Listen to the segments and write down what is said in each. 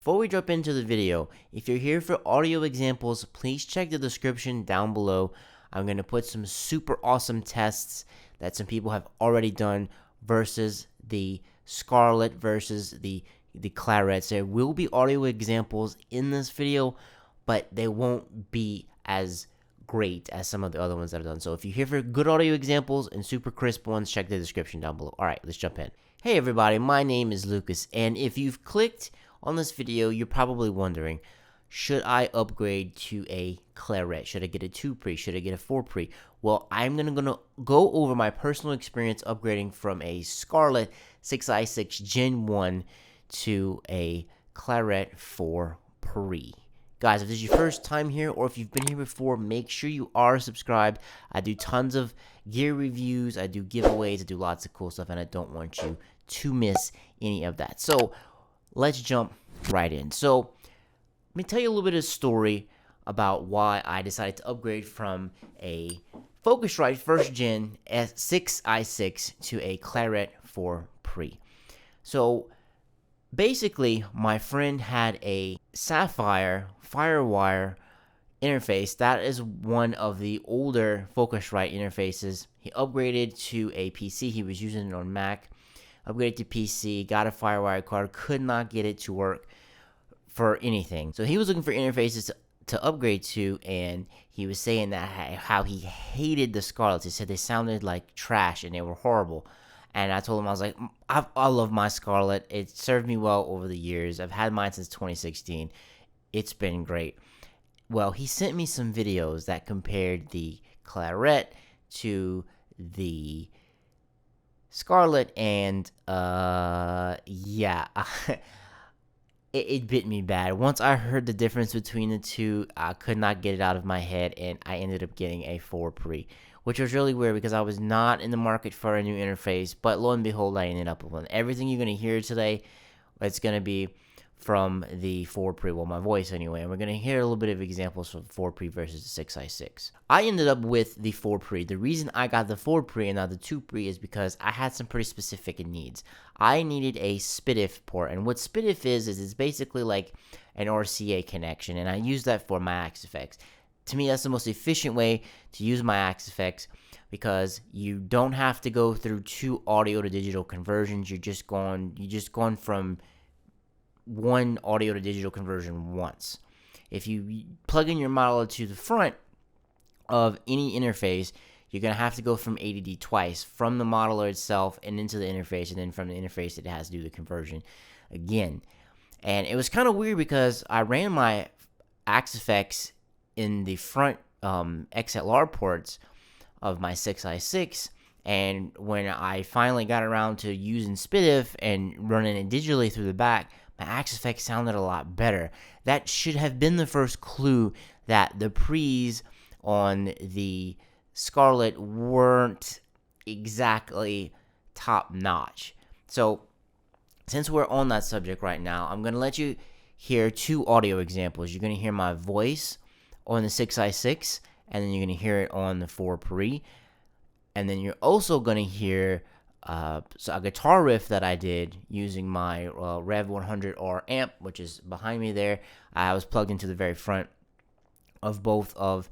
Before we jump into the video, if you're here for audio examples, please check the description down below. I'm going to put some super awesome tests that some people have already done versus the Scarlett versus the Clarett. There will be audio examples in this video, but they won't be as great as some of the other ones that I've done. So if you're here for good audio examples and super crisp ones, check the description down below. All right, let's jump in. Hey everybody, my name is Lucas, and if you've clicked on this video, you're probably wondering, should I upgrade to a Clarett? Should I get a 2Pre? Should I get a 4Pre? Well, I'm gonna go over my personal experience upgrading from a Scarlett 6i6 Gen 1 to a Clarett 4Pre. Guys, if this is your first time here or if you've been here before, make sure you are subscribed. I do tons of gear reviews, I do giveaways, I do lots of cool stuff, and I don't want you to miss any of that. So let's jump right in. So let me tell you a little bit of a story about why I decided to upgrade from a Focusrite first gen 6i6 to a Clarett 4Pre. So basically, my friend had a Sapphire Firewire interface. That is one of the older Focusrite interfaces. He upgraded to a PC. He was using it on Mac. Upgraded to PC, got a Firewire card, could not get it to work for anything. So he was looking for interfaces to upgrade to, and he was saying that how he hated the Scarletts. He said they sounded like trash and they were horrible. And I told him, I was like, I love my Scarlett. It served me well over the years. I've had mine since 2016. It's been great. Well, he sent me some videos that compared the Clarett to the Scarlett, and yeah, it bit me bad. Once I heard the difference between the two, I could not get it out of my head, and I ended up getting a 4Pre, which was really weird because I was not in the market for a new interface, but lo and behold, I ended up with one. Everything you're going to hear today, it's going to be from the 4Pre, well, my voice anyway, and we're going to hear a little bit of examples from 4Pre versus the 6i6. I ended up with the 4Pre. The reason I got the 4Pre and not the 2Pre is because I had some pretty specific needs. I needed a SPDIF port, and what SPDIF is it's basically like an RCA connection, and I use that for my Axe-Fx. To me, that's the most efficient way to use my Axe-Fx because you don't have to go through two audio to digital conversions. You're just going from one audio to digital conversion once. If you plug in your model to the front of any interface, you're going to have to go from A to D twice, from the modeler itself and into the interface, and then from the interface it has to do the conversion again. And it was kind of weird because I ran my Axe-Fx in the front XLR ports of my 6i6, and when I finally got around to using SPDIF and running it digitally through the back, my Axe-Fx sounded a lot better. That should have been the first clue that the pre's on the Scarlett weren't exactly top-notch. So since we're on that subject right now, I'm going to let you hear two audio examples. You're going to hear my voice on the 6i6, and then you're going to hear it on the 4Pre, and then you're also going to hear a guitar riff that I did using my Rev 100R amp, which is behind me there. I was plugged into the very front of both of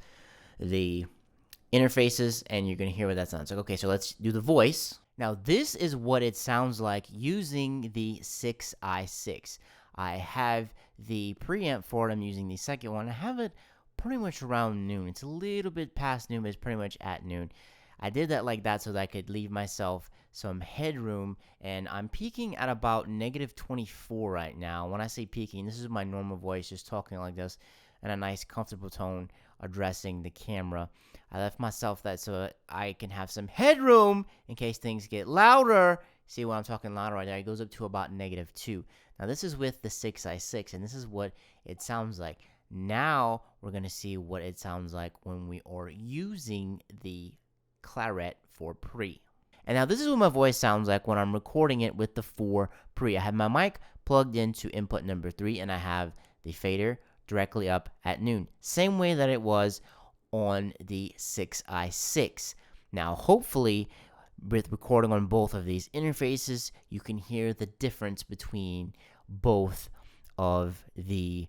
the interfaces, and you're going to hear what that sounds like. Okay, so let's do the voice. Now, this is what it sounds like using the 6i6. I have the preamp for it. I'm using the second one. I have it pretty much around noon. It's a little bit past noon, but it's pretty much at noon. I did that like that so that I could leave myself some headroom, and I'm peaking at about -24 right now. When I say peaking, this is my normal voice, just talking like this in a nice comfortable tone, addressing the camera. I left myself that so I can have some headroom in case things get louder. See when I'm talking louder right there, it goes up to about -2. Now this is with the 6i6, and this is what it sounds like. Now we're going to see what it sounds like when we are using the Clarett 4Pre. And now this is what my voice sounds like when I'm recording it with the 4Pre. I have my mic plugged into input number 3, and I have the fader directly up at noon. Same way that it was on the 6i6. Now, hopefully, with recording on both of these interfaces, you can hear the difference between both of the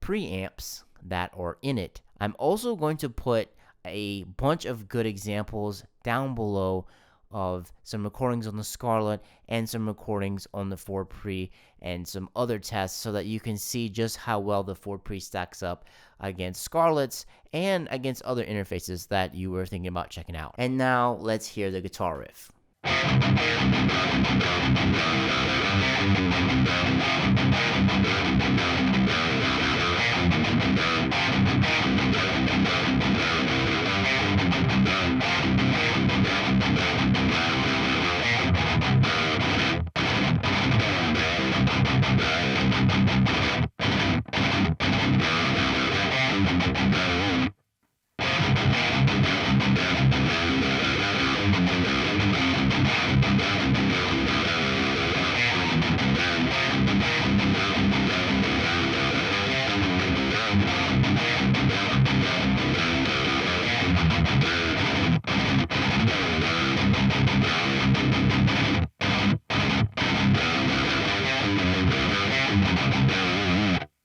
preamps that are in it. I'm also going to put a bunch of good examples down below of some recordings on the Scarlett and some recordings on the 4Pre and some other tests so that you can see just how well the 4Pre stacks up against Scarletts and against other interfaces that you were thinking about checking out. And now let's hear the guitar riff.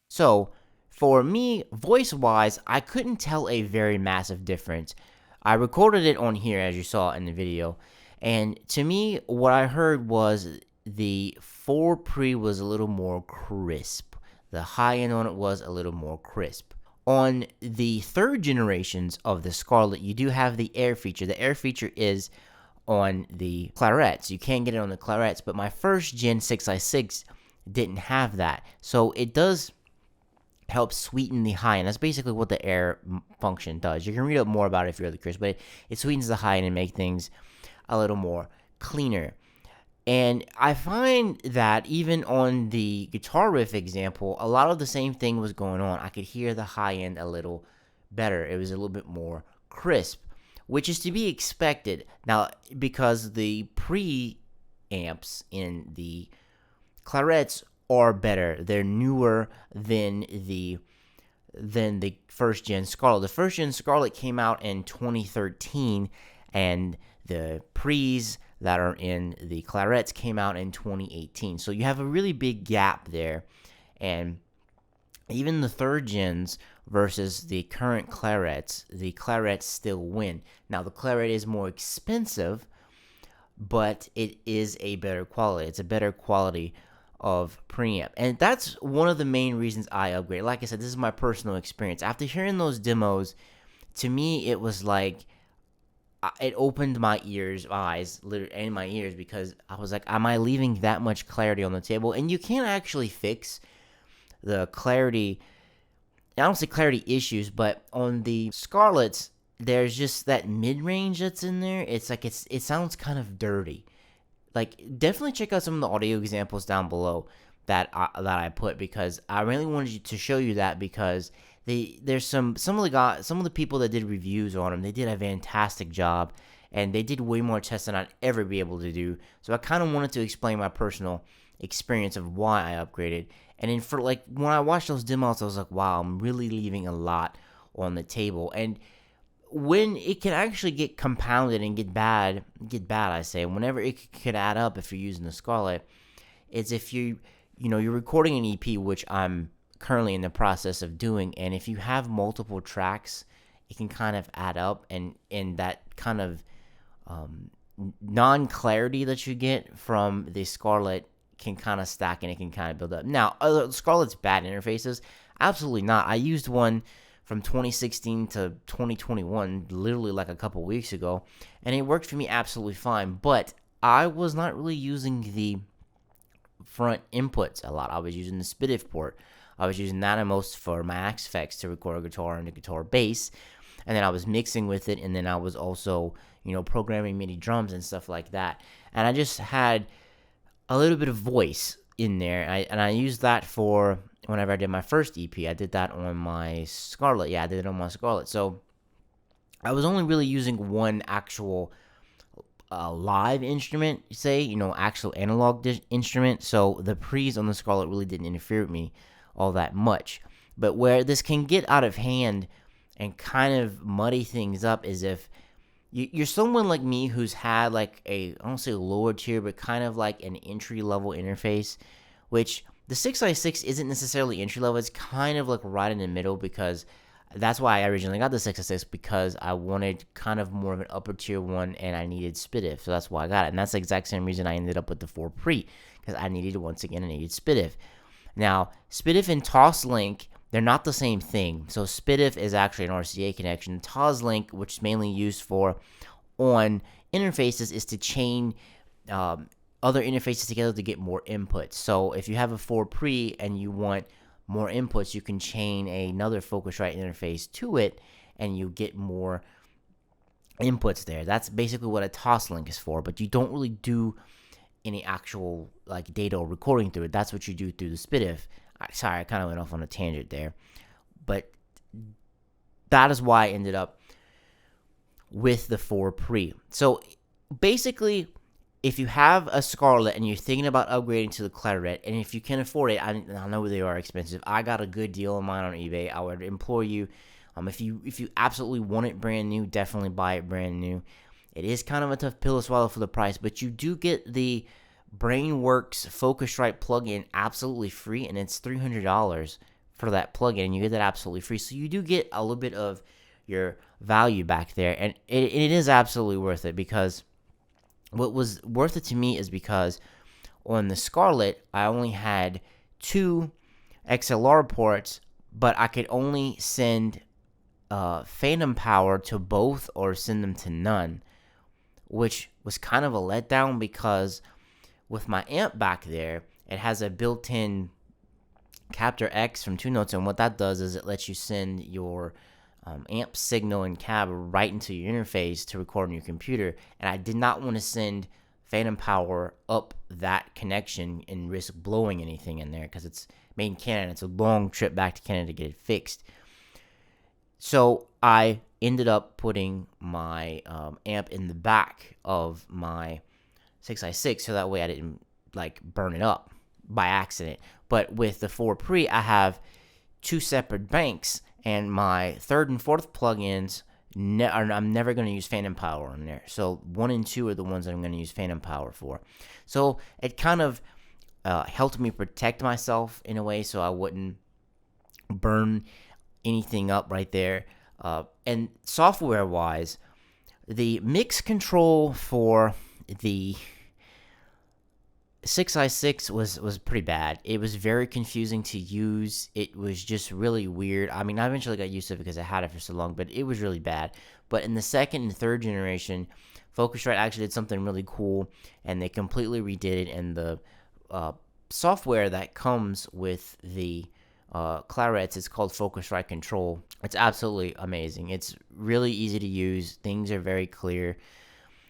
So, for me, voice-wise, I couldn't tell a very massive difference. I recorded it on here, as you saw in the video, and to me, what I heard was the 4Pre was a little more crisp. The high end on it was a little more crisp. On the third generations of the Scarlett, you do have the air feature. The air feature is on the Claretts. You can get it on the Claretts, but my first gen 6i6 didn't have that. So it does help sweeten the high end. That's basically what the air function does. You can read up more about it if you're really curious, but it sweetens the high end and make things a little more cleaner. And I find that even on the guitar riff example, a lot of the same thing was going on. I could hear the high end a little better. It was a little bit more crisp, which is to be expected. Now, because the preamps in the Claretts are better. They're newer than the first gen Scarlett. The first gen Scarlett came out in 2013, and the pre's that are in the Claretts came out in 2018. So you have a really big gap there, and even the third gens versus the current Claretts, the Claretts still win. Now the Clarett is more expensive, but it is a better quality. It's a better quality of preamp, and that's one of the main reasons I upgrade. Like I said, this is my personal experience. After hearing those demos, to me it was like it opened my eyes, literally, and my ears, because I was like, am I leaving that much clarity on the table? And you can't actually fix the clarity, I don't say clarity issues, but on the Scarletts, there's just that mid-range that's in there. It's like it sounds kind of dirty. Like, definitely check out some of the audio examples down below that I put, because I really wanted to show you that, because there's some of the people that did reviews on them. They did a fantastic job, and they did way more tests than I'd ever be able to do. So I kind of wanted to explain my personal experience of why I upgraded. And then for like when I watched those demos, I was like, wow, I'm really leaving a lot on the table. And when it can actually get compounded and get bad, I say, whenever it could add up if you're using the Scarlett, it's if you're recording an EP, which I'm currently in the process of doing, and if you have multiple tracks, it can kind of add up, and that kind of non-clarity that you get from the Scarlett can kind of stack, and it can kind of build up. Now, Scarlett's bad interfaces? Absolutely not. I used one from 2016 to 2021, literally like a couple weeks ago, and it worked for me absolutely fine, but I was not really using the front inputs a lot. I was using the SPDIF port. I was using that most for my Axe effects to record a guitar and a guitar bass, and then I was mixing with it, and then I was also, programming MIDI drums and stuff like that, and I just had a little bit of voice in there, and I used that for whenever I did my first EP. I did that on my Scarlett. Yeah, I did it on my Scarlett. So I was only really using one actual live instrument, say, actual analog instrument. So the pre's on the Scarlett really didn't interfere with me all that much. But where this can get out of hand and kind of muddy things up is if you're someone like me who's had like I don't say lower tier, but kind of like an entry level interface, which The 6i6 isn't necessarily entry level. It's kind of like right in the middle, because that's why I originally got the 6i6, because I wanted kind of more of an upper tier one and I needed SPDIF. So that's why I got it. And that's the exact same reason I ended up with the 4Pre, because I needed, once again, I needed SPDIF. Now, SPDIF and Toslink, they're not the same thing. So SPDIF is actually an RCA connection. Toslink, which is mainly used for on interfaces, is to chain other interfaces together to get more inputs. So if you have a 4Pre and you want more inputs, you can chain another Focusrite interface to it and you get more inputs there. That's basically what a Toslink is for, but you don't really do any actual like data or recording through it. That's what you do through the SPDIF. Sorry, I kind of went off on a tangent there, but that is why I ended up with the 4Pre. So basically, if you have a Scarlett and you're thinking about upgrading to the Clarett, and if you can afford it, I know they are expensive. I got a good deal on mine on eBay. I would implore you, if you absolutely want it brand new, definitely buy it brand new. It is kind of a tough pill to swallow for the price, but you do get the Brainworks Focusrite plugin absolutely free, and it's $300 for that plugin, and you get that absolutely free. So you do get a little bit of your value back there, and it is absolutely worth it, because what was worth it to me is because on the Scarlett, I only had 2 XLR ports, but I could only send phantom power to both or send them to none, which was kind of a letdown, because with my amp back there, it has a built-in Captor X from 2 Notes, and what that does is it lets you send your amp signal and cab right into your interface to record on your computer. And I did not want to send phantom power up that connection and risk blowing anything in there, because it's made in Canada. It's a long trip back to Canada to get it fixed. So I ended up putting my amp in the back of my 6i6, so that way I didn't like burn it up by accident. But with the 4Pre, I have 2 separate banks, and my 3rd and 4th plugins, I'm never going to use phantom power on there. So 1 and 2 are the ones that I'm going to use phantom power for. So it kind of helped me protect myself in a way, so I wouldn't burn anything up right there. And software-wise, the mix control for the 6i6 was pretty bad. It was very confusing to use. It was just really weird. I mean, I eventually got used to it because I had it for so long, but it was really bad. But in the 2nd and 3rd generation, Focusrite actually did something really cool, and they completely redid it. And the software that comes with the Claretts is called Focusrite Control. It's absolutely amazing. It's really easy to use. Things are very clear.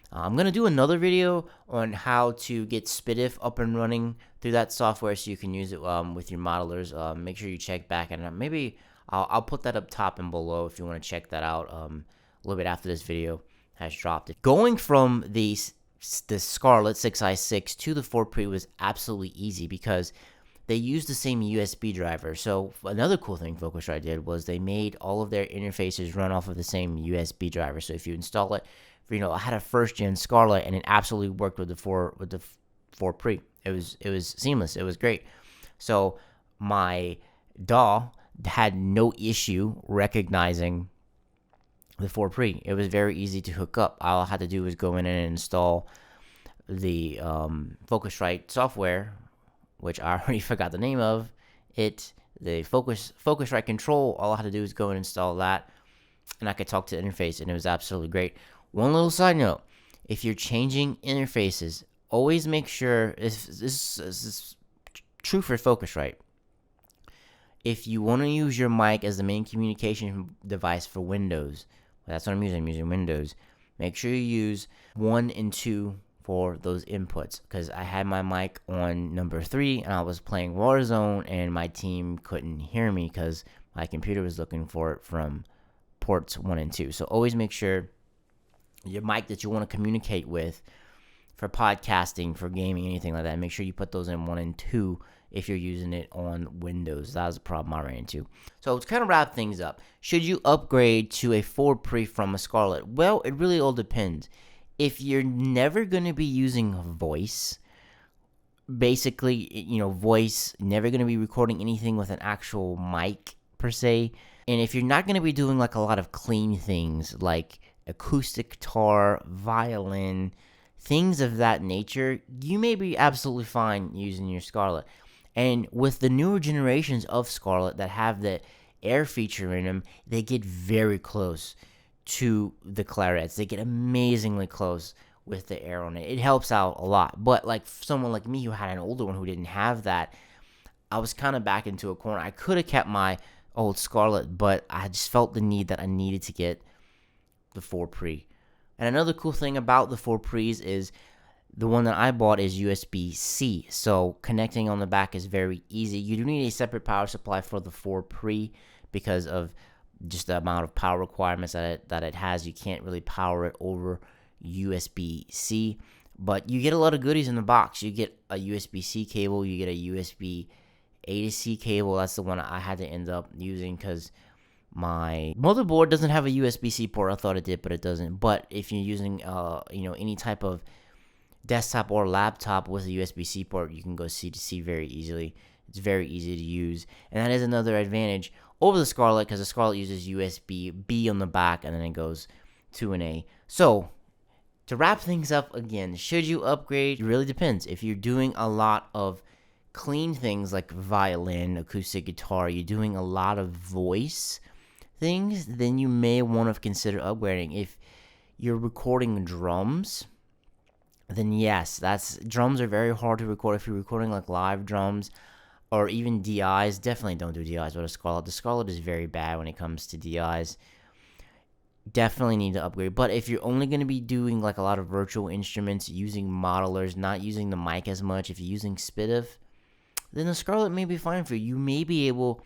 I'm going to do another video on how to get SPDIF up and running through that software so you can use it with your modelers. Make sure you check back, and maybe I'll put that up top and below if you want to check that out a little bit after this video has dropped. Going from the Scarlett 6i6 to the 4Pre was absolutely easy, because they used the same USB driver. So another cool thing Focusrite did was they made all of their interfaces run off of the same USB driver. So if you install it, I had a 1st gen Scarlett, and it absolutely worked with the 4Pre. It was seamless. It was great. So my DAW had no issue recognizing the 4Pre. It was very easy to hook up. All I had to do was go in and install the Focusrite software, which I already forgot the name of it. The Focusrite Control. All I had to do was go and install that, and I could talk to the interface, and it was absolutely great. One little side note: if you're changing interfaces, always make sure, this is true for Focusrite, if you want to use your mic as the main communication device for Windows, that's what I'm using Windows, make sure you use 1 and 2 for those inputs, because I had my mic on number 3 and I was playing Warzone and my team couldn't hear me because my computer was looking for it from ports 1 and 2. So always make sure your mic that you want to communicate with for podcasting, for gaming, anything like that, make sure you put those in 1 and 2 if you're using it on Windows. That was a problem I ran into. So to kind of wrap things up, should you upgrade to a 4Pre from a Scarlett? Well, it really all depends. If you're never going to be using voice, basically, voice, never going to be recording anything with an actual mic per se. And if you're not going to be doing like a lot of clean things like acoustic guitar, violin, things of that nature, you may be absolutely fine using your Scarlett. And with the newer generations of Scarlett that have the air feature in them, they get very close to the Claretts. They get amazingly close with the air on it. It helps out a lot. But like someone like me who had an older one who didn't have that, I was kind of back into a corner. I could have kept my old Scarlett, but I just felt the need that I needed to get the 4Pre. And another cool thing about the 4Pres is the one that I bought is USB-C, so connecting on the back is very easy. You do need a separate power supply for the 4Pre because of just the amount of power requirements that it has. You can't really power it over USB-C, but you get a lot of goodies in the box. You get a USB-C cable, you get a USB-A to C cable. That's the one I had to end up using because my motherboard doesn't have a USB-C port. I thought it did, but it doesn't. But if you're using any type of desktop or laptop with a USB-C port, you can go C to C very easily. It's very easy to use, and that is another advantage over the Scarlett because the Scarlett uses USB-B on the back and then it goes to an A. So to wrap things up again, should you upgrade? It really depends. If you're doing a lot of clean things like violin, acoustic guitar, you're doing a lot of voice things, then you may want to consider upgrading. If you're recording drums, then yes, drums are very hard to record. If you're recording like live drums or even DIs, definitely don't do DIs with a Scarlett. The Scarlett is very bad when it comes to DIs. Definitely need to upgrade. But if you're only going to be doing like a lot of virtual instruments, using modelers, not using the mic as much, if you're using SPDIF, then the Scarlett may be fine for you. You may be able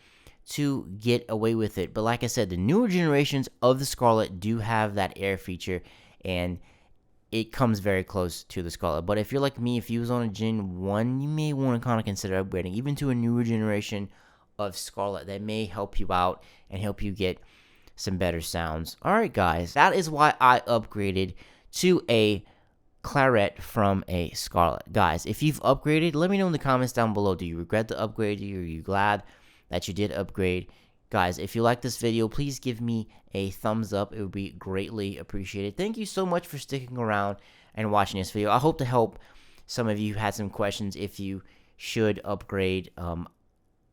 to get away with it. But like I said, the newer generations of the Scarlett do have that air feature, and it comes very close to the Scarlett. But if you're like me, if you was on a Gen 1, you may want to kind of consider upgrading, even to a newer generation of Scarlett. That may help you out and help you get some better sounds. Alright guys, that is why I upgraded to a Clarett from a Scarlett. Guys, if you've upgraded, let me know in the comments down below. Do you regret the upgrade? Are you glad that you did upgrade? Guys, if you like this video, please give me a thumbs up. It would be greatly appreciated. Thank you so much for sticking around and watching this video. I hope to help some of you who had some questions if you should upgrade.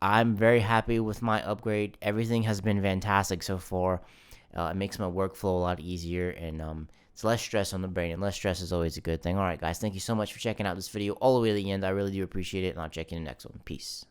I'm very happy with my upgrade. Everything has been fantastic so far. It makes my workflow a lot easier, and it's less stress on the brain, and less stress is always a good thing. Alright guys, thank you so much for checking out this video all the way to the end. I really do appreciate it, and I'll check you in the next one. Peace.